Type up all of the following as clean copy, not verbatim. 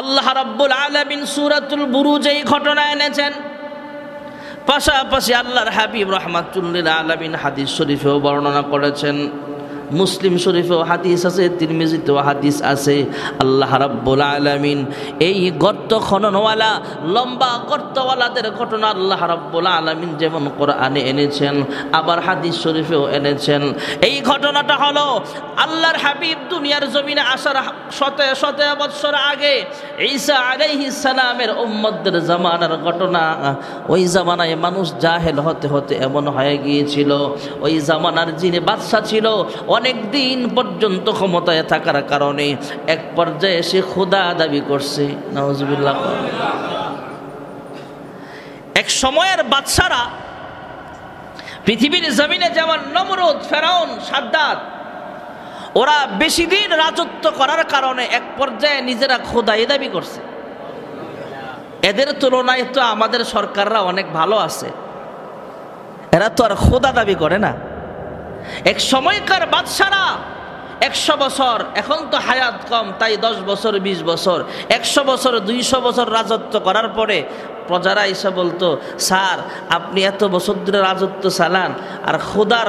আল্লাহ রাব্বুল আলামিন সূরাতুল বুরুজে এই ঘটনা এনেছেন। পাশাপাশি আল্লাহর হাবিব রাহমাতুল লিল আলামিন হাদিস শরীফেও বর্ণনা করেছেন। মুসলিম শরীফেও হাদিস আছে, তিরমিজিতেও হাদিস আছে। আল্লাহ রাব্বুল আলামিন এই গর্ত খননওয়ালা লম্বা গর্তওয়ালাদের ঘটনা আল্লাহ রাব্বুল আলামিন যেমন কোরআনে এনেছেন, আবার হাদিস শরীফেও এনেছেন। এই ঘটনাটা হলো আল্লাহর হাবিব দুনিয়ার জমিনে আসার শত বছর আগে ঈসা আলাইহিস সালামের উম্মতদের জামানার ঘটনা। ওই জামানায় মানুষ জাহেল হতে হতে এমন হয়ে গিয়েছিল, ওই জামানার যিনি বাদশা ছিল অনেক দিন পর্যন্ত ক্ষমতায় থাকার কারণে এক পর্যায়ে সে খোদা দাবি করছে। নাউজুবিল্লাহ। এক সময়ের বাদশারা পৃথিবীর জমিনে যেমন নমরুদ, ফেরাউন, সাদ্দাত, ওরা বেশি দিন রাজত্ব করার কারণে এক পর্যায়ে নিজেরা খোদাই দাবি করছে। এদের তুলনায় তো আমাদের সরকাররা অনেক ভালো আছে, এরা তো আর খোদা দাবি করে না। এক সময়কার বাদশারা 100 বছর, এখন তো হায়াত কম তাই 10 বছর 20 বছর, 100 বছর 200 বছর রাজত্ব করার পরে প্রজারা এসে বলতো, স্যার আপনি এত বছর ধরে রাজত্ব চালান, আর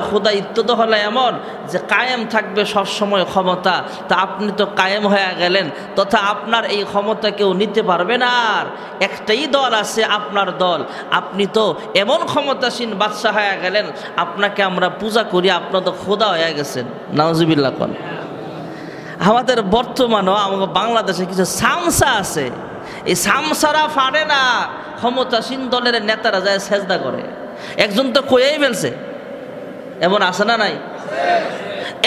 খোদাইত্ব তো হলো এমন যে কায়েম থাকবে সবসময় ক্ষমতা, তা আপনি তো কায়েম হয়ে গেলেন, তথা আপনার এই ক্ষমতা কেউ নিতে পারবে না। আর একটাই দল আছে আপনার দল, আপনি তো এমন ক্ষমতাসীন বাদশা হয়ে গেলেন, আপনাকে আমরা পূজা করি, আপনার তো খোদা হয়ে গেছেন। নাউজুবিল্লাহ। কোন আমাদের বর্তমানেও আমাদের বাংলাদেশে কিছু সামসা আছে, এই সামসারা পারে না, ক্ষমতাসীন দলের নেতারা যায় সেজদা করে। একজন তো কয়েই ফেলছে, এমন আছে না নাই?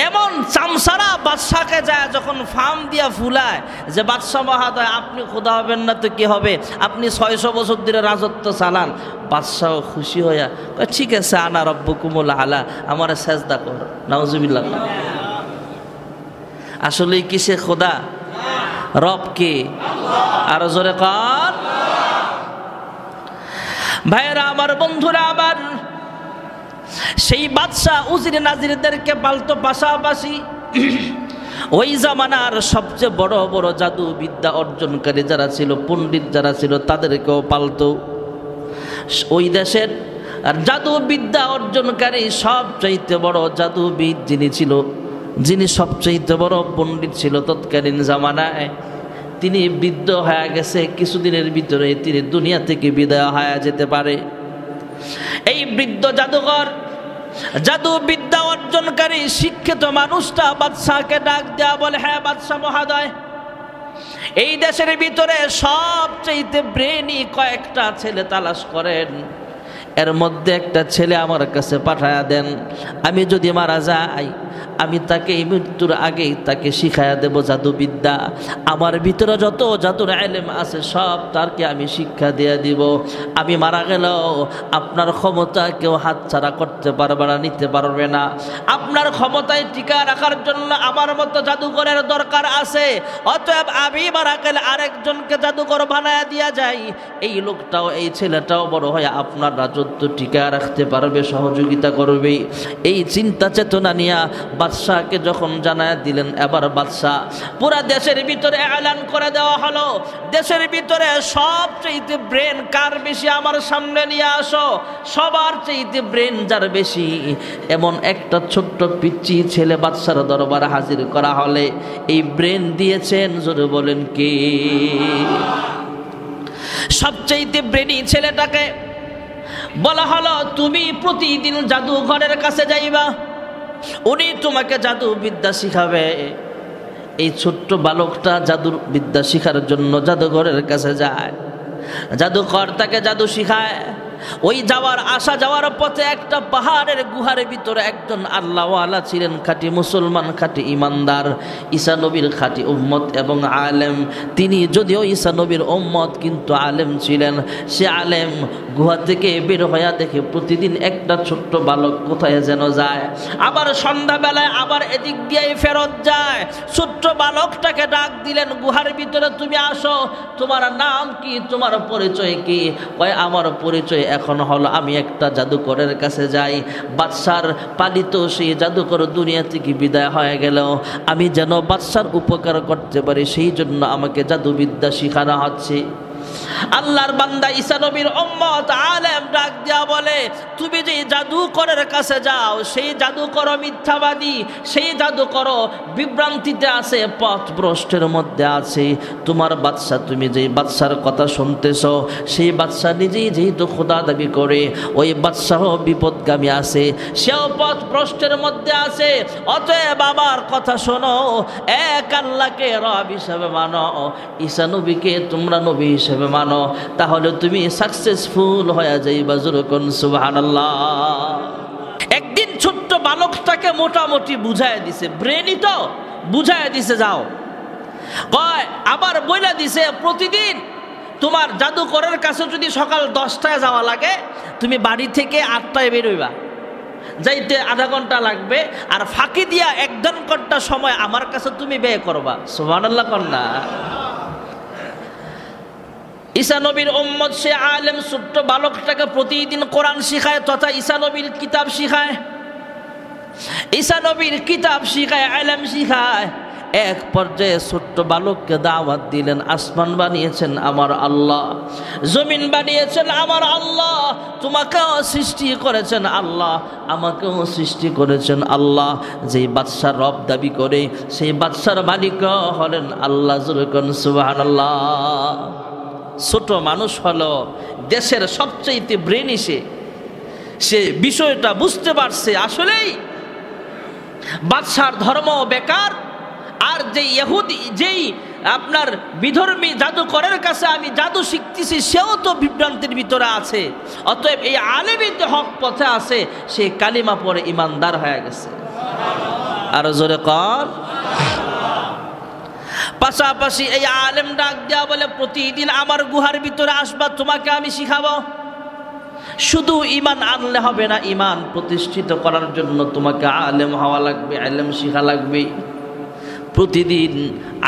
এমন চামসারা বাদশাকে যায় যখন ফার্ম দিয়া ফুলায় যে বাদশা মহাদয় আপনি খোদা হবেন না তো কি হবে, আপনি 600 বছর ধরে রাজত্ব চালান। বাদশাও খুশি হইয়া ঠিক আছে, আনা রব্বুকুমুল আলা, আমার সেজদা কর। নাউজুবিল্লাহ। আসলেই কি সে খোদা? রব কে? আরো জোরে কার। ভাইরা আমার, বন্ধুরা আমার, সেই বাদশা উজির নাজিরদেরকে পালতো, পাশাপাশি ওই জামানার সবচেয়ে বড় বড় জাদু বিদ্যা অর্জনকারী যারা ছিল, পণ্ডিত যারা ছিল, তাদেরকেও পালতো। ওই দেশের আর জাদু বিদ্যা অর্জনকারী সবচাইতে বড় জাদুবিদ যিনি সবচাইতে বড় পণ্ডিত ছিল তৎকালীন জামানায়, তিনি বৃদ্ধ হয়ে গেছে। কিছুদিনের ভিতরে তিনি দুনিয়া থেকে বিদায় হয়ে যেতে পারে। এই বৃদ্ধ জাদুঘর, জাদু বিদ্যা অর্জনকারী শিক্ষিত মানুষটা বাদশাকে ডাক দেয়া বলে, হ্যাঁ বাদশা মহাদয়, এই দেশের ভিতরে সবচাইতে ব্রেনি কয়েকটা ছেলে তালাশ করেন, এর মধ্যে একটা ছেলে আমার কাছে পাঠায়া দেন। আমি যদি মারা যাই, আমি তাকে এই মৃত্যুর আগেই তাকে শিখাইয়া দেব জাদুবিদ্যা। আমার ভিতরে যত জাদুর ইলম আছে সব তারকে আমি শিক্ষা দিয়ে দিব। আমি মারা গেলেও আপনার ক্ষমতা কেউ হাতছাড়া করতে পারবে না, নিতে পারবে না। আপনার ক্ষমতায় টিকা রাখার জন্য আমার মতো জাদুকরের দরকার আছে। অতএব আমি মারা গেলে আরেকজনকে জাদুকর বানায়া দিয়া যায়, এই লোকটাও, এই ছেলেটাও বড় হয়ে আপনার রাজত্ব টিকা রাখতে পারবে, সহযোগিতা করবে। এই চিন্তা চেতনা নিয়ে বাদশাহকে যখন জানায় দিলেন, এবার বাদশাহ পুরা দেশের ভিতরে এলান করে দেওয়া হলো, দেশের ভিতরে সবচেয়ে ব্রেন কার বেশি আমার সামনে নিয়ে আসো। সবার চাইতে ব্রেন যার বেশি এমন একটা ছোট্ট পিচ্চি ছেলে বাদশার দরবারে হাজির করা হলে এই ব্রেন দিয়েছেন, জোরে বলেন কে? সবচাইতে ব্রেনি ছেলেটাকে বলা হলো, তুমি প্রতিদিন জাদুঘরের কাছে যাইবা, উনি তোমাকে জাদু বিদ্যা শিখাবে। এই ছোট্ট বালকটা জাদুর বিদ্যা শিখার জন্য জাদুঘরের কাছে যায়, জাদুকর তাকে জাদু শিখায়। ওই আসা যাওয়ার পথে একটা পাহাড়ের গুহার ভিতরে একজন আল্লাহওয়ালা ছিলেন, খাঁটি মুসলমান, খাঁটি ইমানদার, ঈসা নবীর খাঁটি উম্মত এবং আলেম। তিনি যদিও ঈসা নবীর উম্মত কিন্তু আলেম ছিলেন। সে আলেম গুহা থেকে বের হইয়া দেখে প্রতিদিন একটা ছোট্ট বালক কোথায় যেন যায়, আবার সন্ধ্যাবেলায় আবার এদিক দিয়েই ফেরত যায়। ছোট্ট বালকটাকে ডাক দিলেন, গুহার ভিতরে তুমি আসো, তোমার নাম কি, তোমার পরিচয় কি? কয় আমার পরিচয় এখন হলো আমি একটা জাদুকরের কাছে যাই, বাদশার পালিত সেই জাদুকর দুনিয়া থেকে বিদায় হয়ে গেল, আমি যেন বাদশার উপকার করতে পারি সেই জন্য আমাকে জাদুবিদ্যা শিখানো হচ্ছে। আল্লাহর বান্দা ঈসা নবীর উম্মত আলেম ডাক দিয়া বলে, তুমি যে জাদুকরের কাছে যাও সেই জাদুকর মিথ্যাবাদী, সেই জাদুকর বিভ্রান্তিতে আছে, পথভ্রষ্টের মধ্যে আছে। তোমার বাদশা, তুমি যেই বাদশার কথা শুনতেছ সেই বাদশা নিজেই যেহেতু খোদা দাবি করে, ওই বাদশাহ বিপদগামী আছে, সেও পথভ্রষ্টের মধ্যে আছে। অতএব আমার কথা শোনো, এক আল্লাহকে রব হিসাবে মানো, ঈসা নবীকে তোমরা নবী হিসেবে মানো, তাহলে তুমি সাকসেসফুল হয়ে যাইবা। যেরকম সুবহানাল্লাহ। একদিন ছোট্ট বালকটাকে মোটামুটি বুঝায় দিছে, ব্রেনই তো বুঝায় দিছে, যাও কয় আবার বইলা দিছে, প্রতিদিন তোমার জাদুকরের কাছে যদি সকাল 10টায় যাওয়া লাগে, তুমি বাড়ি থেকে 8টায় বেরোইবা, যাইতে আধা ঘন্টা লাগবে, আর ফাঁকি দিয়া 1-1.5 ঘন্টা সময় আমার কাছে তুমি ব্যয় করবা। সুবহানাল্লাহ কন্যা। ঈসা নবীর উম্মত সে আলেম ছোট্ট বালকটাকে প্রতিদিন কোরআন শিখায় তথা ঈসা নবীর কিতাব শিখায়, ঈসা নবীর কিতাব শিখায়, আলেম শিখায়। এক পর্যায়ে ছোট্ট বালককে দাওয়াত দিলেন, আসমান বানিয়েছেন আমার আল্লাহ, জমিন বানিয়েছেন আমার আল্লাহ, তোমাকেও সৃষ্টি করেছেন আল্লাহ, আমাকেও সৃষ্টি করেছেন আল্লাহ। যেই বাদশার রব দাবি করে সেই বাদশার মালিক হলেন আল্লাহ। যেরকম সুবহানাল্লাহ। ছোট মানুষ হলো দেশের সবচেয়ে ব্রেনি, সে বিষয়টা বুঝতে পারছে আসলেই বাদশার ধর্ম বেকার, আর যে ইহুদি যেই আপনার বিধর্মী জাদুকরের কাছে আমি জাদু শিখতেছি সেও তো বিভ্রান্তির ভিতরে আছে। অতএব এই আলেমই তো হক পথে আছে, সে কালিমা পড়ে ইমানদার হয়ে গেছে। আর জোরে কর। পাশাপাশি এই আলেম ডাক দেয়া বলে, প্রতিদিন আমার গুহার ভিতরে আসবা, তোমাকে আমি শিখাবো। শুধু ইমান আনলে হবে না, ইমান প্রতিষ্ঠিত করার জন্য তোমাকে আলেম হওয়া লাগবে, আলেম শিখা লাগবে। প্রতিদিন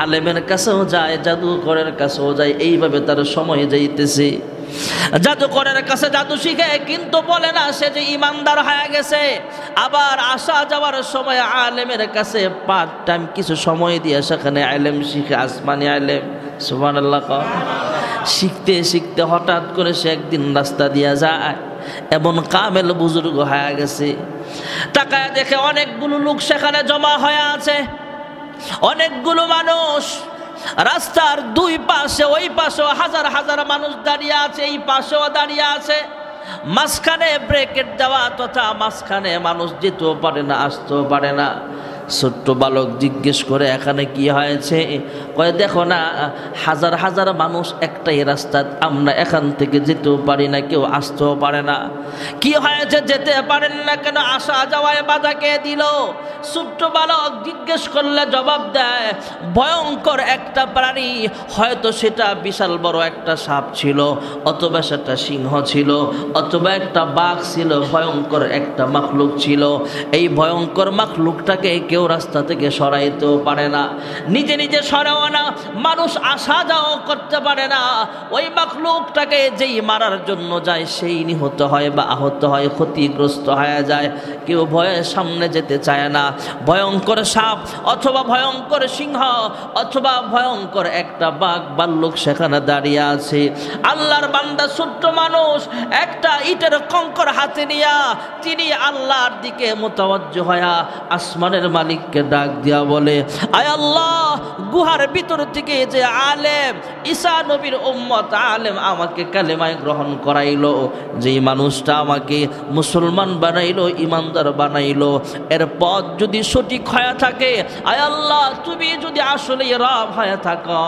আলেমের কাছেও যায়, জাদুকরের কাছেও যায়, এইভাবে তার সময় যাইতেছে। জাদুকরের কাছে জাদু শিখে কিন্তু বলে না সে যে ইমানদার হয়ে গেছে। আবার আসা যাওয়ার সময় আলেমের কাছে পার্ট টাইম কিছু সময় দিয়ে সেখানে আলেম শিখে, আসমানি আলেম। সুবহানাল্লাহ। শিখতে শিখতে হঠাৎ করে সে একদিন রাস্তা দিয়া যায়, এমন কামেল বুজুর্গ হয়ে গেছে। তাকায় দেখে অনেকগুলো লোক সেখানে জমা হয়ে আছে, অনেকগুলো মানুষ। রাস্তার দুই পাশে, ওই পাশেও হাজার হাজার মানুষ দাঁড়িয়ে আছে, এই পাশেও দাঁড়িয়ে আছে। মাঝখানে ব্রেকেট দেওয়া, তথা মাঝখানে মানুষ যেতেও পারে না, আসতেও পারে না। ছোট্ট বালক জিজ্ঞেস করে, এখানে কি হয়েছে? কয়, দেখো না, হাজার হাজার মানুষ একটাই রাস্তা, আমরা এখান থেকে যেতেও পারি না, কেউ আসতেও পারে না। কি হয়েছে, যেতে পারেন না কেন? আসা যাওয়ায় বাধা কে দিল? ছোট্ট বালক জিজ্ঞেস করলে জবাব দেয়, ভয়ঙ্কর একটা প্রাণী, হয়তো সেটা বিশাল বড় একটা সাপ ছিল, অথবা সেটা সিংহ ছিল, অথবা একটা বাঘ ছিল, ভয়ঙ্কর একটা মাখলুক ছিল। এই ভয়ঙ্কর মাখলুকটাকে কেউ রাস্তা থেকে সরাইতেও পারে না, নিজে নিজে সরাও না, মানুষ আসা যাওয়া করতে পারে না। ওই মাখলুকটাকে যেই মারার জন্য যায় সেই নিহত হয় বা আহত হয়, ক্ষতিগ্রস্ত হয়ে যায়। কেউ ভয়ে সামনে যেতে চায় না। ভয়ঙ্কর সাপ অথবা ভয়ঙ্কর সিংহ অথবা ভয়ঙ্কর একটা বাঘ ভাল্লুক সেখানে দাঁড়িয়ে আছে। আল্লাহর বান্দা ছোট্ট মানুষ একটা ইটের কঙ্কর হাতে নিয়া তিনি আল্লাহর দিকে মুতাওয়াজ্জহ হয়া আসমানের মালিককে ডাক দিয়া বলে, আয় আল্লাহ, গুহার ভিতর থেকে যে আলেম ঈসা নবীর উম্মত আলেম আমাকে কালেমায় গ্রহণ করাইলো, যেই মানুষটা আমাকে মুসলমান বানাইলো, ইমানদার বানাইলো, এর পথ যদি সঠিক হয়ে থাকে, আয় আল্লাহ, তুমি যদি আসলে রব হয়ে থাকো,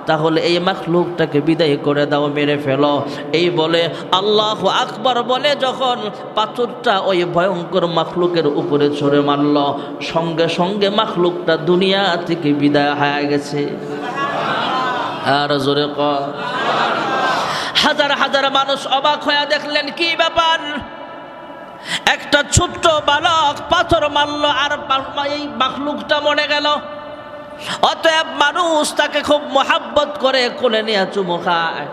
তাহলে এই মাখলুকটাকে বিদায় করে দাও, মেরে ফেলো। এই বলে আল্লাহু আকবার বলে যখন পাথরটা ওই ভয়ঙ্কর মাখলুকের উপরে ছড়ে মারল, সঙ্গে সঙ্গে মাখলুকটা দুনিয়া থেকে বিদায় হয়ে গেছে। আর জোরে কর। হাজার হাজার মানুষ অবাক হয়ে দেখলেন, কি ব্যাপার? একটা ছোট্ট বালক পাথর মারল আর এই মাখলুকটা মরে গেল। অতএব মানুষ তাকে খুব মোহাব্বত করে কোলে নিয়ে চুমু খায়।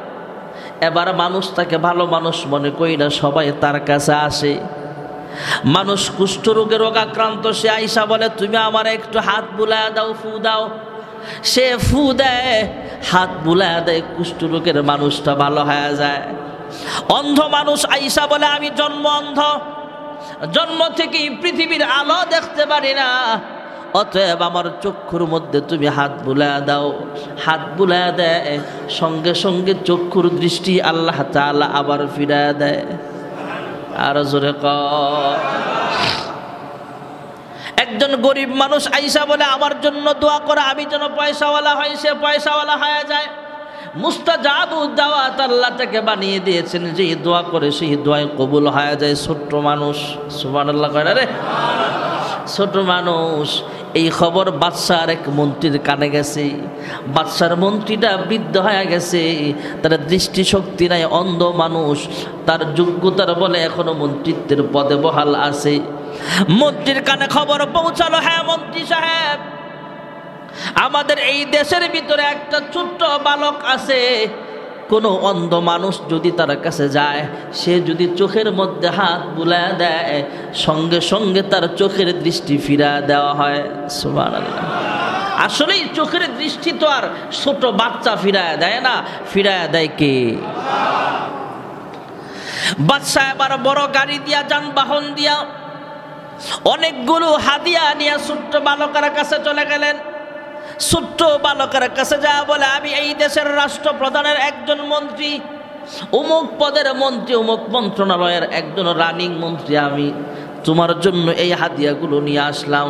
এবার মানুষ তাকে ভালো মানুষ মনে করি না, সবাই তার কাছে আসে। মানুষ কুষ্ঠরোগে রোগাক্রান্ত, সে আইসা বলে তুমি আমার একটু হাত বুলায় দাও, ফু দাও। সে ফু দেয়, হাত বুলায় দেয়, কুষ্ঠরোগের মানুষটা ভালো হয়ে যায়। অন্ধ মানুষ আইসা বলে আমি জন্ম অন্ধ, জন্ম থেকেই পৃথিবীর আলো দেখতে পারি না, অতএব আমার চক্ষুর মধ্যে তুমি হাত বুলায় দাও। হাত বুলায় দেয়, সঙ্গে সঙ্গে চক্ষুর দৃষ্টি আল্লাহ তাআলা আবার ফিরায় দেয়। আর জোরে একজন গরিব মানুষ আইসা বলে আমার জন্য দোয়া করে আমি যেন পয়সাওয়ালা হই, সে পয়সাওয়ালা হয়ে যায়। মুস্তাজাবু দাওয়াত আল্লাহ তাকে বানিয়ে দিয়েছেন, যে দোয়া করে সেই দোয়ায় কবুল হয়ে যায়। ছোট্ট মানুষ, সুবহানাল্লাহ কয় না রে, ছোট মানুষ। এই খবর বাদশার এক মন্ত্রীর কানে গেছে। বাদশার মন্ত্রীটা বৃদ্ধ হয়ে গেছে, তার দৃষ্টিশক্তি নাই, অন্ধ মানুষ, তার যোগ্যতার বলে এখনো মন্ত্রিত্বের পদে বহাল আছে। মন্ত্রীর কানে খবর পৌঁছালো, হ্যাঁ মন্ত্রী সাহেব, আমাদের এই দেশের ভিতরে একটা ছোট্ট বালক আছে, কোনো অন্ধ মানুষ যদি তার কাছে যায়, সে যদি চোখের মধ্যে হাত বুলায় দেয়, সঙ্গে সঙ্গে তার চোখের দৃষ্টি ফিরা দেওয়া হয়। সুবহানাল্লাহ। আসলেই চোখের দৃষ্টি তো আর ছোট বাচ্চা ফিরায় দেয় না, ফিরায় দেয় কে? বাদশা এবার বড় গাড়ি দিয়া, যানবাহন দিয়া, অনেকগুলো হাদিয়া নিয়ে ছোট্ট বালকের কাছে চলে গেলেন। ছোট্ট বালকের কাছে যা বলে আমি এই দেশের রাষ্ট্রপ্রধানের একজন মন্ত্রী, অমুক পদের মন্ত্রী, অমুক মন্ত্রণালয়ের একজন রানিং মন্ত্রী, আমি তোমার জন্য এই হাদিয়াগুলো নিয়ে আসলাম।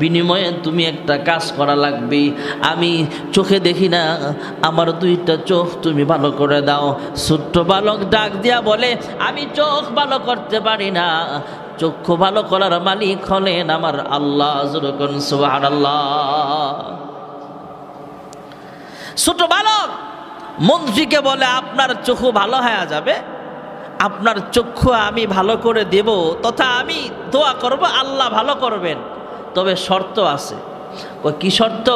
বিনিময়ে তুমি একটা কাজ করা লাগবে, আমি চোখে দেখি না, আমার দুইটা চোখ তুমি ভালো করে দাও। ছোট্ট বালক ডাক দিয়া বলে আমি চোখ ভালো করতে পারি না, চক্ষু ভালো করার মালিক হলেন আমার আল্লাহ। যখন সুবহানাল্লাহ। ছোট বালক মন্ত্রীকে বলে আপনার চক্ষু ভালো হয়ে যাবে, আপনার চক্ষু আমি ভালো করে দেব, তথা আমি দোয়া করব আল্লাহ ভালো করবেন, তবে শর্ত আছে। কি শর্ত?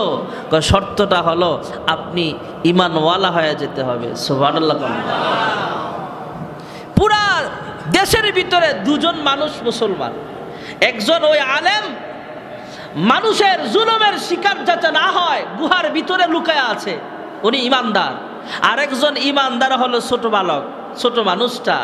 শর্তটা হলো আপনি ঈমানওয়ালা হয়ে যেতে হবে। সুবহানাল্লাহ। পুরা দেশের ভিতরে দুজন মানুষ মুসলমান, একজন ওই আলেম, মানুষের জুলুমের শিকার যাতে না হয় গুহার ভিতরে লুকায় আছে, উনি ইমানদার। আরেকজন ইমানদার হলো ছোট বালক, ছোট মানুষটা।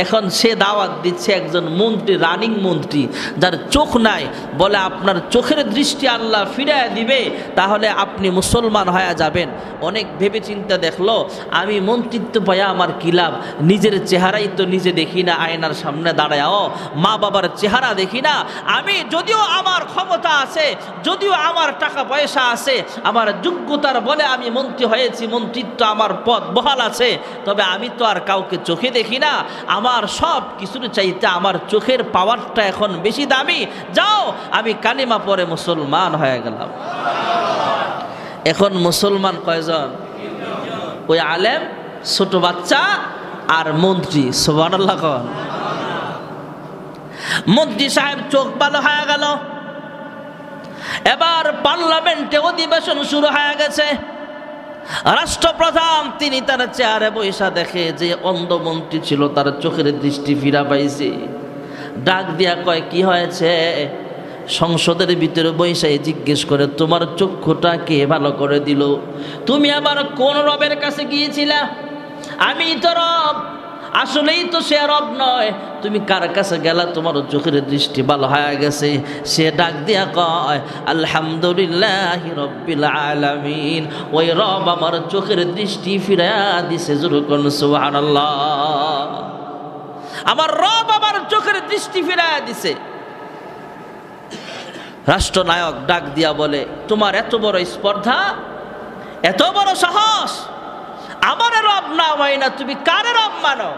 এখন সে দাওয়াত দিচ্ছে একজন মন্ত্রী, রানিং মন্ত্রী, যার চোখ নাই, বলে আপনার চোখের দৃষ্টি আল্লাহ ফিরায় দিবে, তাহলে আপনি মুসলমান হয়ে যাবেন। অনেক ভেবে চিন্তা দেখলো, আমি মন্ত্রিত্ব পাইয়া আমার কি লাভ, নিজের চেহারাই তো নিজে দেখি না, আয়নার সামনে দাঁড়ায়ও মা বাবার চেহারা দেখি না। আমি যদিও আমার ক্ষমতা আছে, যদিও আমার টাকা পয়সা আছে, আমার যোগ্যতার বলে আমি মন্ত্রী হয়েছি, মন্ত্রিত্ব আমার পদ বহাল আছে, তবে আমি তো আর কাউকে চোখে দেখি না। আমার সব কিছুর চাইতে আমার চোখের পাওয়ারটা এখন বেশি দামি। যাও, আমি কালিমা পড়ে মুসলমান হয়ে গেলাম। এখন মুসলমান কয়জন? ওই আলেম, ছোট বাচ্চা আর মন্ত্রী। সুবহানাল্লাহ। মন্ত্রী সাহেব চোখ ভালো হয়ে গেল। এবার পার্লামেন্টে অধিবেশন শুরু হয়ে গেছে। রাষ্ট্রপ্রধান তিনি তার চেয়ারে বৈশা দেখে যে অন্ধ মন্ত্রী ছিল, তার চোখের দৃষ্টি ফিরা পাইছে। ডাক দিয়া কয় কি হয়েছে? সংসদের ভিতরে বৈশাই জিজ্ঞেস করে তোমার চক্ষুটা কে ভালো করে দিল? তুমি আবার কোন রবের কাছে গিয়েছিলা? আমি তো রব। আসলেই তো সে রব নয়, তুমি কার কাছে গেলা তোমার চোখের দৃষ্টি ভালো হয়ে গেছে? সে ডাক দিয়া কয় আলহামদুলিল্লাহি রাব্বিল আলামিন, ওই রব আমার চোখের দৃষ্টি ফিরা দিছে। যুরকুন সুবহানাল্লাহ। আমার রব আমার চোখের দৃষ্টি ফিরা দিছে। রাষ্ট্রনায়ক ডাক দিয়া বলে তোমার এত বড় স্পর্ধা, এত বড় সাহস, আমার রব না হয় না, তুমি কার রব মানো?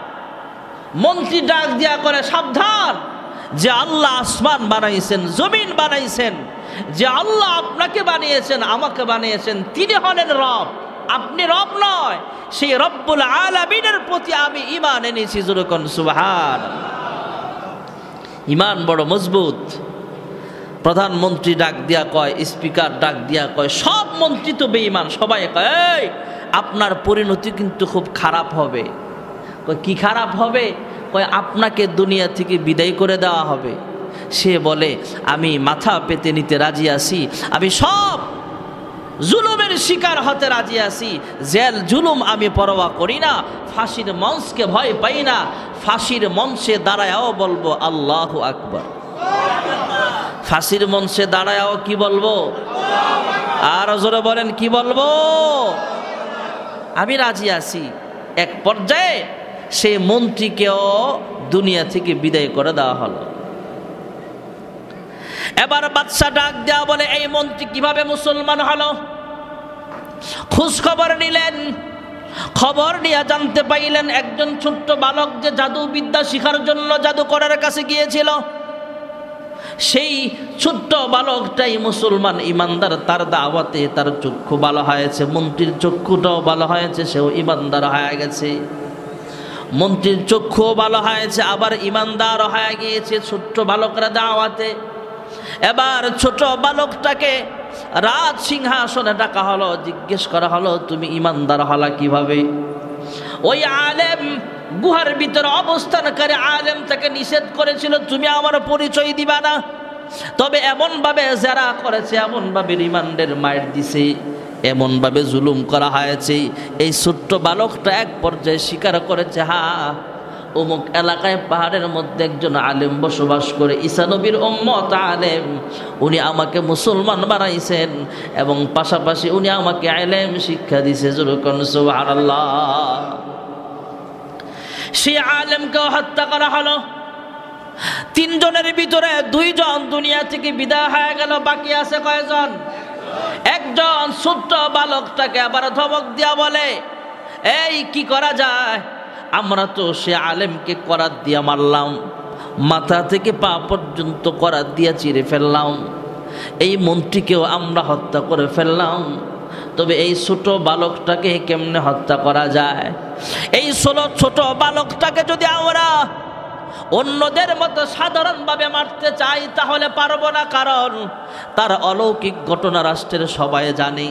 মন্ত্রী ডাক দিয়া করে সাবধান, যে আল্লাহ আসমান বানাইছেন, জমিন বানাইছেন, যে আল্লাহ আপনাকে বানিয়েছেন, আমাকে বানিয়েছেন, তিনি হলেন রব, আপনি রব নয়। সেই রব্বুল আলামিনের প্রতি আমি ঈমান এনেছি। যুরকুন সুবহানাল্লাহ। ঈমান বড় মজবুত। প্রধানমন্ত্রী ডাক দিয়া কয়, স্পিকার ডাক দিয়া কয়, সব মন্ত্রী তো বেঈমান, সবাই কয় আপনার পরিণতি কিন্তু খুব খারাপ হবে। কয় কি খারাপ হবে? কয় আপনাকে দুনিয়া থেকে বিদায় করে দেওয়া হবে। সে বলে আমি মাথা পেতে নিতে রাজি আছি, আমি সব জুলুমের শিকার হতে রাজি আছি, জেল জুলুম আমি পরোয়া করি না, ফাঁসির মঞ্চকে ভয় পাই না, ফাঁসির মঞ্চে দাঁড়ায়াও বলবো আল্লাহু আকবার। ফাঁসির মঞ্চে দাঁড়ায়াও কি বলবো? আর জোরে বলেন কি বলবো? আমি রাজি আছি। এক পর্যায়ে সেই মন্ত্রীকেও দুনিয়া থেকে বিদায় করে দেওয়া হলো। এবার বাদশা ডাক দেওয়া বলে এই মন্ত্রী কিভাবে মুসলমান হলো? খোঁজ খবর নিলেন, খবর নিয়ে জানতে পাইলেন একজন ছোট্ট বালক যে জাদু বিদ্যা শিখার জন্য জাদুকরের কাছে গিয়েছিল, সেই ছোট্ট বালকটাই মুসলমান ইমানদার। তার দাওয়াতে তার চক্ষু ভালো হয়েছে, মন্ত্রীর চক্ষুটাও ভালো হয়েছে, সেও ইমানদার হয়ে গেছে। মন্ত্রীর চক্ষুও ভালো হয়েছে, আবার ইমানদার হয়ে গিয়েছে ছোট্ট বালকরা দাওয়াতে। এবার ছোট বালকটাকে রাজ সিংহাসনে ডাকা হলো, জিজ্ঞেস করা হলো তুমি ইমানদার হলা কিভাবে? ওই আলেম গুহার ভিতরে অবস্থানকারী আলেম তাকে নিষেধ করেছিল তুমি আমার পরিচয় দিবা না, তবে এমন ভাবে যারা করেছে, এমন ভাবে রিমান্ডের মাইর দিছে, এমন ভাবে জুলুম করা হয়েছে। এই ছোট্ট বালকটা এক পর্যায়ে স্বীকার করেছে হ্যাঁ অমুক এলাকায় পাহাড়ের মধ্যে একজন আলেম বসবাস করে, ঈসা নবীর উম্মত আলেম, উনি আমাকে মুসলমান বানাইছেন এবং পাশাপাশি উনি আমাকে আলেম শিক্ষা দিছে। যেরকম সুবহানাল্লাহ। সেই আলেমকে হত্যা করা হলো। 3 জনের ভিতরে 2 জন দুনিয়া থেকে বিদায় হয়ে গেল, বাকি আছে কয়জন? একজন ছোট্ট বালকটাকে আবার ধমক দিয়া বলে এই কি করা যায়? আমরা তো সে আলেমকে করাত দিয়া মারলাম, মাথা থেকে পা পর্যন্ত করাত দিয়া চিরে ফেললাম, এই মন্ত্রীকেও আমরা হত্যা করে ফেললাম, তবে এই ছোট বালকটাকে কেমনে হত্যা করা যায়? এই ছোট বালকটাকে যদি আমরা অন্যদের মতো সাধারণভাবে মারতে চাই তাহলে পারবো না, কারণ তার অলৌকিক ঘটনা রাষ্ট্রের সবাই জানে।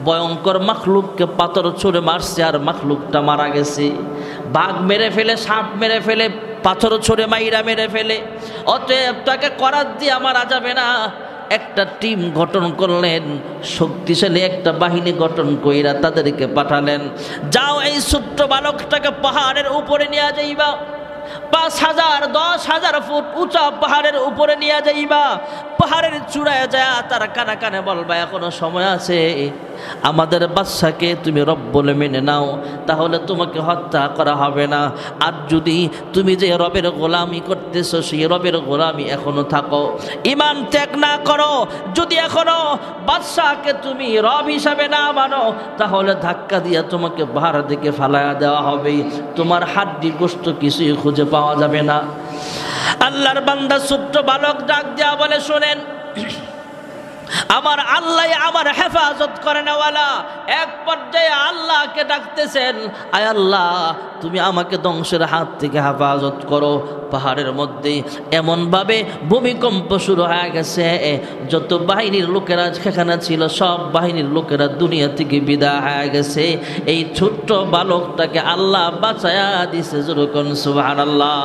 ভয়ঙ্কর মাখলুককে পাথর ছুঁড়ে মারছে আর মাখলুকটা মারা গেছে। বাঘ মেরে ফেলে, সাপ মেরে ফেলে, পাথর ছুঁড়ে মাইরা মেরে ফেলে, অতএব তাকে করাত দিয়ে মারা যাবে না। একটা টিম গঠন করলেন, শক্তিশালী একটা বাহিনী গঠন কইরা তাদেরকে পাঠালেন, যাও এই ছোট্ট বালকটাকে পাহাড়ের উপরে নিয়ে যাইবা, 5000 10,000 ফুট উঁচা পাহাড়ের উপরে নিয়ে যাইবা, পাহাড়ের চূড়ায় যায় তার কানে কানে বলবা এখনো সময় আছে, আমাদের বাদশাকে তুমি রব বলে মেনে নাও, তাহলে তোমাকে হত্যা করা হবে না। আর যদি তুমি যে রবের গোলামি করতেছো সেই রবের গোলামি এখনো থাকো, ঈমান ত্যাগ না করো, যদি এখনো বাদশাকে তুমি রব হিসাবে না মানো, তাহলে ধাক্কা দিয়ে তোমাকে পাহাড় দিকে ফালায়া দেওয়া হবে, তোমার হাড্ডি গোশত কিছুই খুঁজে পাওয়া যাবে না। আল্লাহর বান্দা ছোট্ট বালক ডাক দেয়া বলে শোনেন, আমার আল্লাহ আমার হেফাজত করে নেওয়ালা। এক পর্যায়ে আল্লাহকে ডাকতেছেন, আয় আল্লাহ তুমি আমাকে ধ্বংসের হাত থেকে হেফাজত করো। পাহাড়ের মধ্যে এমনভাবে ভূমিকম্প শুরু হয়ে গেছে, যত বাহিনীর লোকেরা সেখানে ছিল সব বাহিনীর লোকেরা দুনিয়া থেকে বিদায় হয়ে গেছে। এই ছোট্ট বালকটাকে আল্লাহ বাঁচায়া দিছে। যেরকম সুবহানাল্লাহ।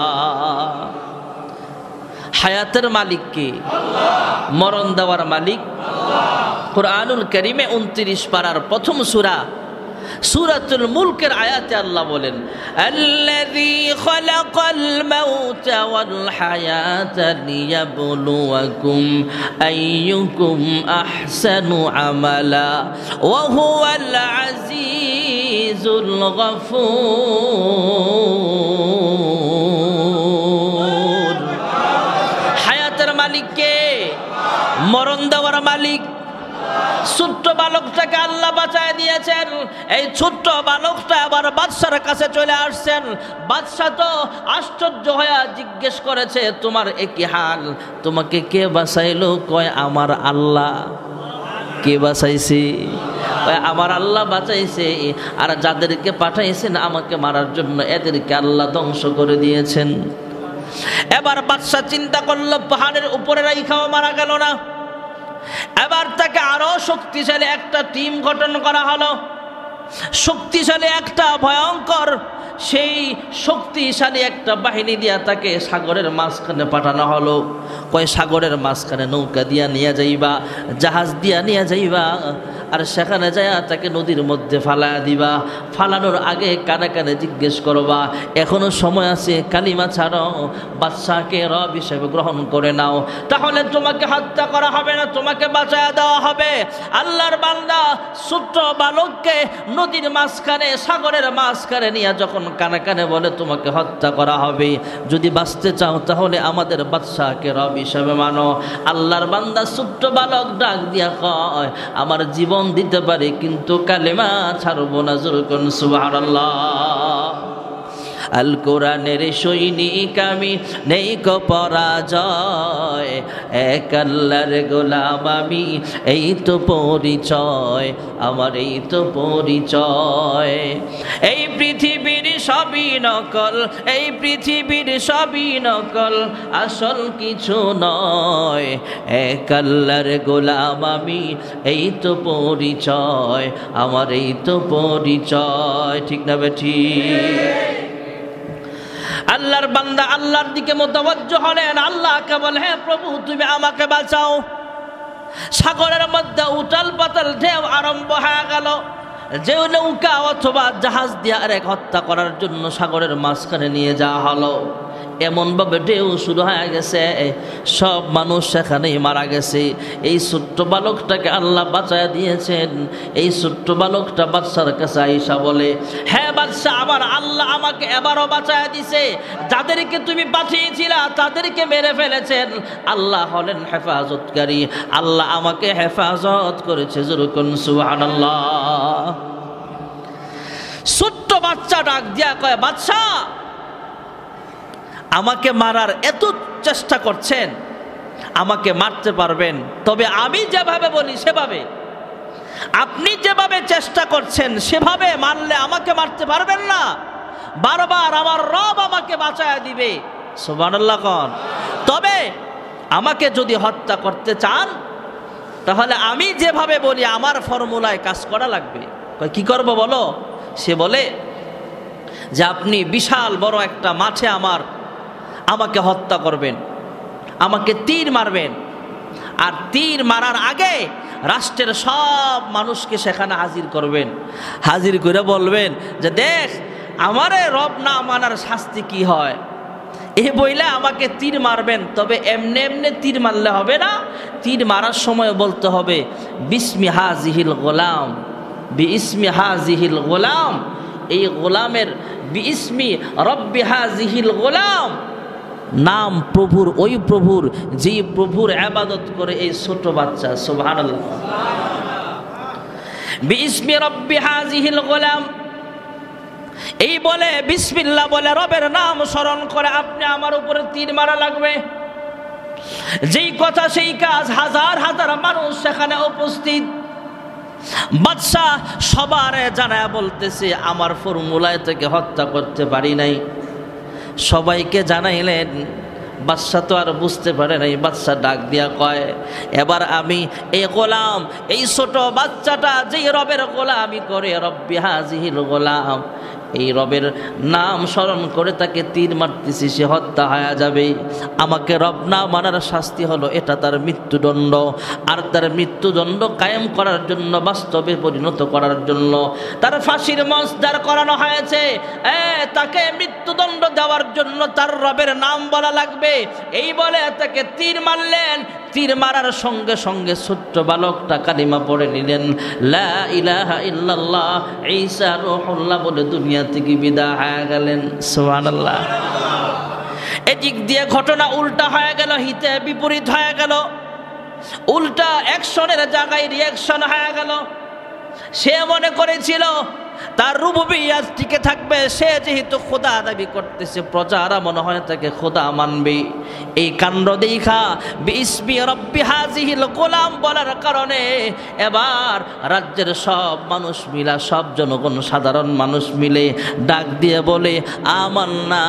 হায়াতের মালিক কে? মরণ দেওয়ার মালিক কুরআনুল কারীমে 29 পারার প্রথম সূরা সূরাতুল মুলকের আয়াতে আল্লাহ বলেন, আল্লাযী খালাকাল মাউতা ওয়াল হায়াতা লিয়াবলুয়াকুম আইয়ুকুম আহসানু আমালা ওয়া হুয়াল আজিজুল গফুর। হায়াতের মালিক কে? মরণ দেওয়ার মালিক। ছোট্ট বালকটাকে আল্লাহ বাঁচায় দিয়েছেন। এই ছোট্ট বালকটা আবার বাদশার কাছে চলে আসছেন। বাদশা তো আশ্চর্য হয়ে জিজ্ঞেস করেছে, তোমার একই হাল, তোমাকে কে বাঁচাইলো? কয় আমার আল্লাহ। কে বাঁচাইছে? আমার আল্লাহ বাঁচাইছে। আর যাদেরকে পাঠাইছেন আমাকে মারার জন্য এদেরকে আল্লাহ ধ্বংস করে দিয়েছেন। এবার বাদশা চিন্তা করলো পাহাড়ের উপরে রাইখাও মারা গেল না। এবার তাকে আরো শক্তিশালী একটা টিম গঠন করা হলো। শক্তিশালী একটা ভয়ঙ্কর সেই শক্তিশালী একটা বাহিনী দিয়া তাকে সাগরের মাঝখানে পাঠানো হলো। কয় সাগরের মাঝখানে নৌকা দিয়া নিয়ে যাইবা, জাহাজ দিয়া নিয়ে যাইবা, আর সেখানে যাইয়া তাকে নদীর মধ্যে ফালাইয়া দিবা। ফালানোর আগে কানে কানে জিজ্ঞেস করবা, এখনো সময় আছে, কালিমা ছাড়ো, বাদশাহকে রব হিসেবে গ্রহণ করে নাও, তাহলে তোমাকে হত্যা করা হবে না, তোমাকে বাঁচায়া দেওয়া হবে। আল্লাহর বান্দা ছোট্ট বালককে নদীর মাঝখানে, সাগরের মাঝখানে নিয়ে যখন কানে কানে বলে তোমাকে হত্যা করা হবে, যদি বাঁচতে চাও তাহলে আমাদের বাদশাহকে রব হিসেবে মানো। আল্লাহর বান্দা ছোট্ট বালক ডাক দিয়া কয়, আমার জীবন দিতে পারে কিন্তু কালেমা ছাড়বো না। জোরে কোন সুবহানাল্লাহ। আল কোরআনের সৈনিক আমি, নেই কো পরাজয়, এক আল্লাহর গোলাম আমি, এই তো পরিচয় আমার, এই তো পরিচয়। এই পৃথিবীর সবই নকল, এই পৃথিবীর সবই নকল, আসল কিছু নয়, এক আল্লাহর গোলাম আমি, এই তো পরিচয় আমার, এই তো পরিচয়। ঠিক না বেঠিক? আল্লাহর বান্দা আল্লাহর দিকে মুতাওয়াজ্জহ হলেন, আল্লাহকে বলে, হে প্রভু তুমি আমাকে বাঁচাও। সাগরের মধ্যে উতাল পাতাল ঢেউ আরম্ভ হয়ে গেল। যে নৌকা অথবা জাহাজ দিয়ে আরেক হত্যা করার জন্য সাগরের মাঝখানে নিয়ে যাওয়া হলো, এমনভাবে ঢেউ শুরু হয়ে গেছে, সব মানুষ সেখানেই মারা গেছে। এই ছোট্ট বালকটাকে আল্লাহ বাঁচায় দিয়েছেন। এই ছোট্ট বালকটা বাদশার কাছে আইসা বলে, হ্যাঁ বাদশা, আমার আল্লাহ আমাকে এবারও বাঁচায় দিছে, যাদেরকে তুমি পাঠিয়েছিলা তাদেরকে মেরে ফেলেছেন। আল্লাহ হলেন হেফাজতকারী, আল্লাহ আমাকে হেফাজত করেছে। জোরে কোন সুবহানাল্লাহ। ছোট্ট বাচ্চা ডাক দিয়া কয়, বাদশা আমাকে মারার এত চেষ্টা করছেন, আমাকে মারতে পারবেন, তবে আমি যেভাবে বলি সেভাবে, আপনি যেভাবে চেষ্টা করছেন সেভাবে মারলে আমাকে মারতে পারবেন না। বারবার আমার রব আমাকে বাঁচায় দিবে। সুবহানাল্লাহ কোন। তবে আমাকে যদি হত্যা করতে চান তাহলে আমি যেভাবে বলি আমার ফর্মুলায় কাজ করা লাগবে। কি করব বলো? সে বলে যে আপনি বিশাল বড় একটা মাঠে আমাকে হত্যা করবেন, আমাকে তীর মারবেন, আর তীর মারার আগে রাষ্ট্রের সব মানুষকে সেখানে হাজির করবেন। হাজির করে বলবেন যে দেখ আমারে রব না মানার শাস্তি কি হয়, এই বইলে আমাকে তীর মারবেন। তবে এমনি এমনি তীর মারলে হবে না, তীর মারার সময় বলতে হবে বিসমি হাজিহিল গোলাম, বিইসমি হাজিহিল গোলাম, এই গোলামের বিইসমি রব্বি হাজিহিল গোলাম, নাম প্রভুর, ওই প্রভুর যেই প্রভুর ইবাদত করে এই ছোট বাচ্চা। সুবহানাল্লাহ। বিইসমি রব্বি হাজিহিল গোলাম, এই বলে বিসমিল্লাহ বলে রবের নাম স্মরণ করে আপনি আমার উপরে তীর মারা লাগবে। যেই কথা সেই কাজ, হাজার হাজার মানুষ সেখানে উপস্থিত। বাদশাহ সবার জানায় বলতেছে আমার ফর্মুলায় থেকে হত্যা করতে পারি নাই। সবাইকে জানাইলেন, বাদশা তো আর বুঝতে পারে নাই। বাদশা ডাক দিয়া কয়, এবার আমি এই গোলাম, এই ছোট বাচ্চাটা যেই রবের গোলামি করে, রব্বি হাজিহিল গোলাম, এই রবের নাম স্মরণ করে তাকে তীর মারতেছি, সে হত্যা হয়ে যাবে। আমাকে রব না মানার শাস্তি হলো এটা তার মৃত্যুদণ্ড। আর তার মৃত্যুদণ্ড কায়েম করার জন্য, বাস্তবে পরিণত করার জন্য তার ফাঁসির মঞ্চ দাঁড় করানো হয়েছে। তাকে মৃত্যুদণ্ড দেওয়ার জন্য তার রবের নাম বলা লাগবে। এই বলে তাকে তীর মারলেন। তীর মারার সঙ্গে সঙ্গে ছোট্ট বালকটা কালিমা পড়ে নিলেন, লা ইলাহা ইল্লাল্লাহ ঈসা রূহুল্লাহ বলে দুনিয়া থেকে বিদায় হয়ে গেলেন। সুবহানাল্লাহ। এদিক দিয়ে ঘটনা উল্টা হয়ে গেল, হিতে বিপরীত হয়ে গেল। উল্টা অ্যাকশনের জায়গায় রিয়াকশন হয়ে গেল। সে মনে করেছিল তার রুবুবিয়্যাত টিকে থাকবে, সে যেহেতু খোদা দাবি করতেছে প্রজারা মনে হয় তাকে খোদা মানবে। এই কাণ্ড দেখা বিসমি রব্বি হাজিহিল গোলাম বলার কারণে এবার রাজ্যের সব মানুষ মিলা, সব জনগণ সাধারণ মানুষ মিলে ডাক দিয়ে বলে আমান্না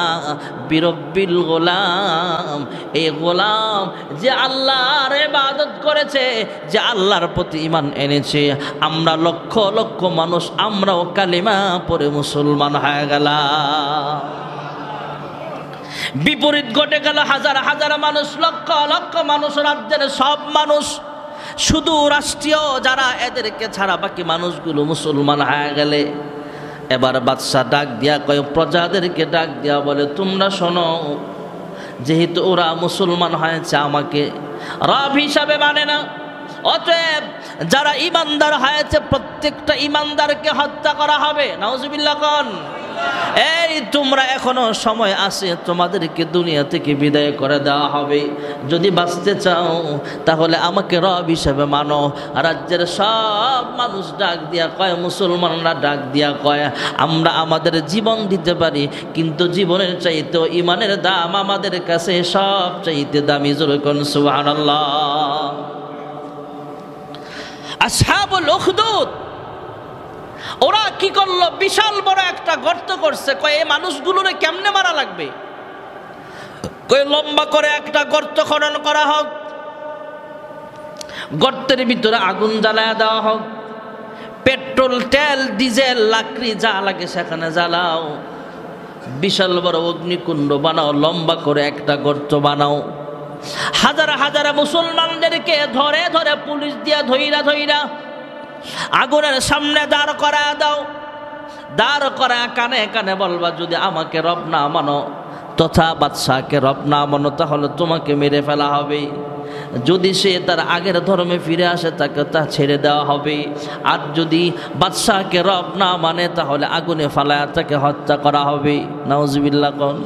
বিরব্বিল গোলাম, এই গোলাম যে আল্লাহর ইবাদত করেছে, যে আল্লাহর প্রতি ঈমান এনেছে, আমরা লক্ষ লক্ষ মানুষ আমরাও কালিমা পড়ে মুসলমান হয়ে গেলাম। বিপরীত ঘটে গেল, হাজার হাজার মানুষ, লক্ষ লক্ষ মানুষ, রাজ্যের সব মানুষ, শুধু রাষ্ট্রীয় যারা, এদেরকে ছাড়া বাকি মানুষগুলো মুসলমান হয়ে গেলে এবার বাদশা ডাক দিয়া কয়, প্রজাদেরকে ডাক দিয়া বলে, তোমরা শোনো, যেহেতু ওরা মুসলমান হয়েছে, আমাকে রব হিসাবে মানে না, অতএব যারা ইমানদার হয়েছে প্রত্যেকটা ইমানদারকে হত্যা করা হবে। নাউজুবিল্লাহ কোন। এই তোমরা এখনো সময় আছে, তোমাদেরকে দুনিয়া থেকে বিদায় করে দেওয়া হবে। যদি বাঁচতে চাও তাহলে আমাকে রব হিসেবে মানো। রাজ্যের সব মানুষ ডাক দিয়া কয়, মুসলমানরা ডাক দিয়া কয়, আমরা আমাদের জীবন দিতে পারি, কিন্তু জীবনের চাইতেও ইমানের দাম আমাদের কাছে সব চাইতে দামি। জোরে কোন সুবহানাল্লাহ। আসহাবুল উখদুদ ওরা কি করলো, বিশাল বড় একটা গর্ত করছে। কয় এই মানুষগুলোরে কেমনে মারা লাগবে? কয় লম্বা করে একটা গর্ত খনন করা হোক, গর্তের ভিতরে আগুন জ্বালায়া দেওয়া হোক, পেট্রোল, তেল, ডিজেল, লাকড়ি যা লাগে সেখানে জ্বালাও, বিশাল বড় অগ্নিকুণ্ড বানাও, লম্বা করে একটা গর্ত বানাও, হাজার হাজার মুসলমানদেরকে ধরে ধরে পুলিশ দিয়া ধইরা ধইরা আগুনের সামনে দাঁড় করা দাও। দাঁড় করা কানে কানে বলবা, যদি আমাকে রব না মানো তথা বাদশাকে রব না মানো তাহলে তোমাকে মেরে ফেলা হবে। যদি সে তার আগের ধর্মে ফিরে আসে তাকে তা ছেড়ে দেওয়া হবে। আর যদি বাদশাকে রব না মানে তাহলে আগুনে ফালায়া তাকে হত্যা করা হবে। নাউজুবিল্লাহ কোন।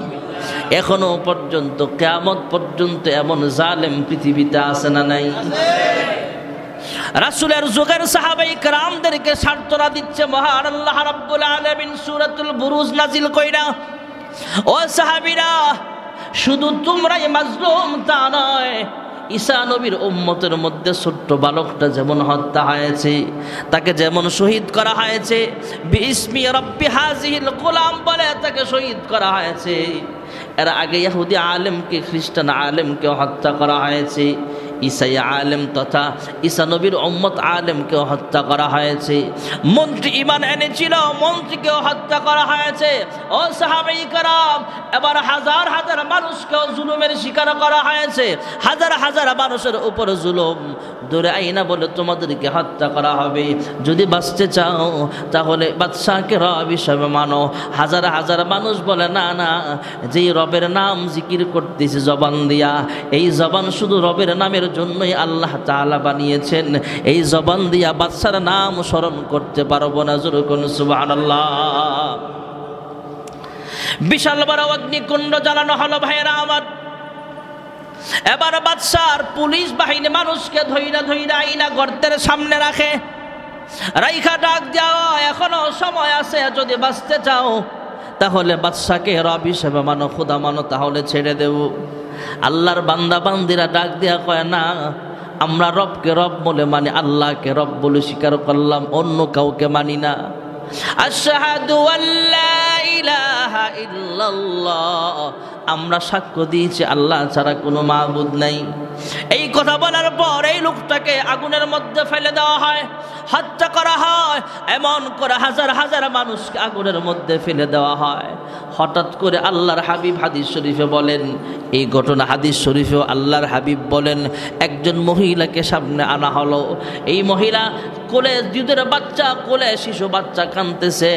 এখনো পর্যন্ত কিয়ামত পর্যন্ত এমন জালেম পৃথিবীতে আছে না নাই? রাসূলের যুগের সাহাবায়ে কেরামদেরকে সান্ত্বনা দিচ্ছে মহান আল্লাহ রাব্বুল আলামিন সূরাতুল বুরুজ নাজিল কইরা, ও সাহাবীরা, শুধু তোমরাই মাজলুম তা নয়, ঈসা নবীর উম্মতের মধ্যে ছোট্ট বালকটা যেমন হত্যা হয়েছে, তাকে যেমন শহীদ করা হয়েছে, বিইসমি রাব্বি হাযিহিল গোলাম বলে তাকে শহীদ করা হয়েছে। এর আগে ইহুদি আলেমকে, খ্রিস্টান আলেমকে হত্যা করা হয়েছে, ঈসাই আলেম তথা ঈসা নবীর উম্মত আলেমকেও হত্যা করা হয়েছে। মন্ত্রী ঈমান এনেছিল, মন্ত্রীকেও হত্যা করা হয়েছে। ও সাহাবায়ে কেরাম, এবার হাজার হাজার মানুষকেও জুলুমের শিকার করা হয়েছে। হাজার হাজার মানুষের উপর জুলুম ধরে আইনা বলে তোমাদেরকে হত্যা করা হবে। যদি বাঁচতে চাও তাহলে বাদশাকে রব হিসাবে মানো। হাজার হাজার মানুষ বলে, না না, যেই রবের নাম জিকির করতেছি জবান দিয়া, এই জবান শুধু রবের নামের জন্যই আল্লাহ তাআলা বানিয়েছেন, এই জবান দিয়া বাদশার নাম স্মরণ করতে পারবো না। জোরে কোন সুবহানাল্লাহ। বিশাল বড় অগ্নিকুণ্ড জ্বালানো হলো ভাইয়েরা আমার। এবার বাদশার পুলিশ বাহিনী মানুষকে ধইরা ধইরা আইনা গর্তের সামনে রাখে, রাইখা ডাক দেওয়া, এখনো সময় আছে, যদি বাঁচতে চাও তাহলে বাদশাকে রব হিসেবে মানো, খোদা মানো, তাহলে ছেড়ে দেব। আল্লাহর বান্দা বান্দিরা ডাক দিয়া কয়, না, আমরা রবকে রব বলে মানি, আল্লাহকে রব বলে স্বীকার করলাম, অন্য কাউকে মানি না। আশহাদু আল্লা ইলাহা ইল্লাল্লাহ, আমরা সাক্ষ্য দিয়েছি আল্লাহ ছাড়া কোনো মাবুদ নাই। এই কথা বলার পর এই লোকটাকে আগুনের মধ্যে ফেলে দেওয়া হয়, হত্যা করা হয়। এমন করে হাজার হাজার মানুষকে আগুনের মধ্যে ফেলে দেওয়া হয়। হঠাৎ করে আল্লাহর হাবিব হাদিস শরীফে বলেন, এই ঘটনা হাদিস শরীফেও আল্লাহর হাবিব বলেন, একজন মহিলাকে সামনে আনা হলো। এই মহিলা কোলে দুধের বাচ্চা, কোলে শিশু বাচ্চা কাঁদতেছে,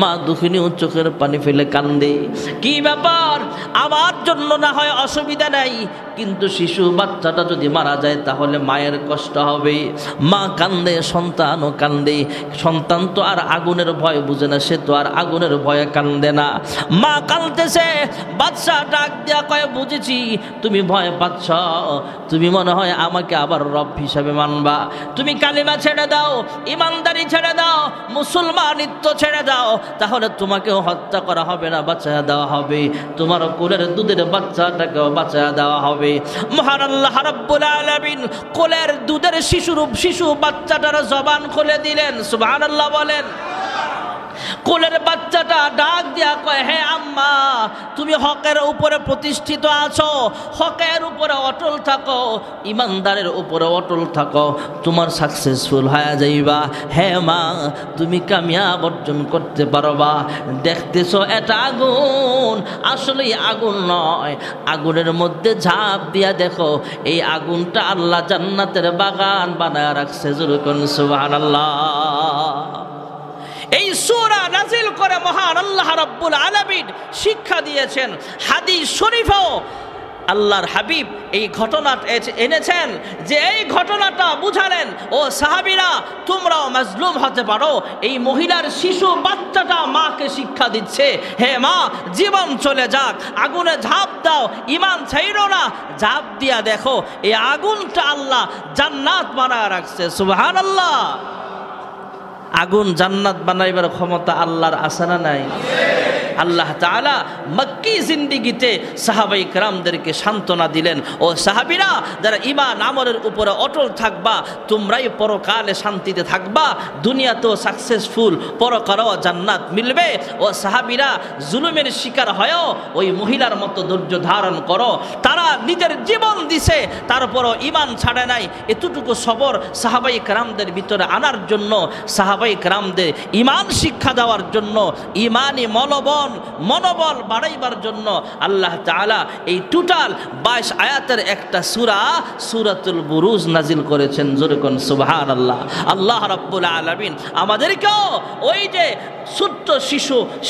মা দুঃখিনী চোখের পানি ফেলে কান্দে। কি ব্যাপার? আমার জন্য না হয় অসুবিধা নাই, কিন্তু শিশু বাচ্চাটা যদি মারা যায় তাহলে মায়ের কষ্ট হবে। মা কান্দে, সন্তানও কান্দে। সন্তান তো আর আগুনের ভয় বুঝে না, সে তো আর আগুনের ভয়ে কান্দে না। মা কাঁদতেছে, বাচ্চা ডাক দেয়া কয়, বুঝেছি তুমি ভয় পাচ্ছ, তুমি মনে হয় আমাকে আবার রব হিসাবে মানবা। তুমি কালিমা ছেড়ে দাও, ইমানদারি ছেড়ে দাও, মুসলমানিত্ব ছেড়ে দাও, তাহলে তোমাকেও হত্যা করা হবে না, বাঁচায়া দেওয়া হবে। তোমার কোলের দুধের বাচ্চাটাকেও বাঁচায়া দেওয়া হবে। মহান আল্লাহ রাব্বুল আলামিন কোলের দুধের শিশু বাচ্চাটার জবান খুলে দিলেন। সুবহানাল্লাহ বলেন। কোলের বাচ্চাটা ডাক দিয়া কয়, হে আম্মা, তুমি হকের উপরে প্রতিষ্ঠিত আছো, হকের উপরে অটল থাকো, ইমানদারের উপরে অটল থাকো, তোমার সাকসেসফুল হয়ে যাইবা। হে মা, তুমি কামিয়াব অর্জন করতে পারবা। দেখতেছো এটা আগুন, আসলে আগুন নয়, আগুনের মধ্যে ঝাঁপ দিয়া দেখো, এই আগুনটা আল্লাহ জান্নাতের বাগান বানায় রাখছে। যেরকম সুবহানাল্লাহ। এই সূরা নাজিল করে মহান আল্লাহ রাব্বুল আলামিন শিক্ষা দিয়েছেন। হাদিস শরীফেও আল্লাহর হাবিব এই ঘটনা এনেছেন, যে এই ঘটনাটা বুঝালেন, ও সাহাবীরা, তোমরাও মাজলুম হতে পারো। এই মহিলার শিশু বাচ্চাটা মাকে শিক্ষা দিচ্ছে, হে মা, জীবন চলে যাক, আগুনে ঝাঁপ দাও, ইমান ছাইরো না, ঝাঁপ দিয়া দেখো, এই আগুনটা আল্লাহ জান্নাত বানায় রাখছে। সুবহানাল্লাহ। আগুন জান্নাত বানাইবার ক্ষমতা আল্লাহর আছে না নাই? আল্লাহ তাআলা মক্কি জিন্দেগিতে সাহাবায়ে কেরামদেরকে সান্ত্বনা দিলেন, ও সাহাবীরা, যারা ঈমান আমলের উপরে অটল থাকবা, তোমরাই পরকালে শান্তিতে থাকবা, দুনিয়াতেও সাকসেসফুল, পরকালেও জান্নাত মিলবে। ও সাহাবীরা, জুলুমের শিকার হয়েও ওই মহিলার মতো ধৈর্য ধারণ করো। তারা নিজের জীবন দিছে, তারপরও ঈমান ছাড়ে নাই। এতটুকু সবর সাহাবায়ে কেরামদের ভিতরে আনার জন্য, সাহাবায়ে কেরামদের ঈমান শিক্ষা দেওয়ার জন্য, ঈমানি মনোবল বাড়াইবার জন্য আল্লাহ তাআলা এই টোটাল 22 আয়াতের একটা সূরাতুল বুরুজ নাজিল করেছেন। যেরকম সুবহানাল্লাহ। আল্লাহ রাব্বুল আলামিন আমাদেরকেও ওই যে ছোট্ট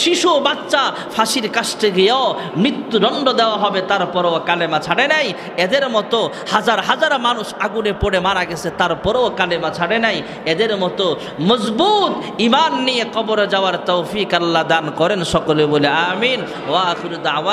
শিশু বাচ্চা ফাঁসির কাস্টে গিয়েও মৃত্যুদণ্ড দেওয়া হবে, তারপরেও কালেমা ছাড়ে নাই, এদের মতো হাজার হাজার মানুষ আগুনে পড়ে মারা গেছে, তারপরেও কালেমা ছাড়ে নাই, এদের মতো মজবুত ঈমান নিয়ে কবরে যাওয়ার তৌফিক আল্লাহ দান করেন। সকলে বলে আমিন। ওয়া আখিরু দাওয়া।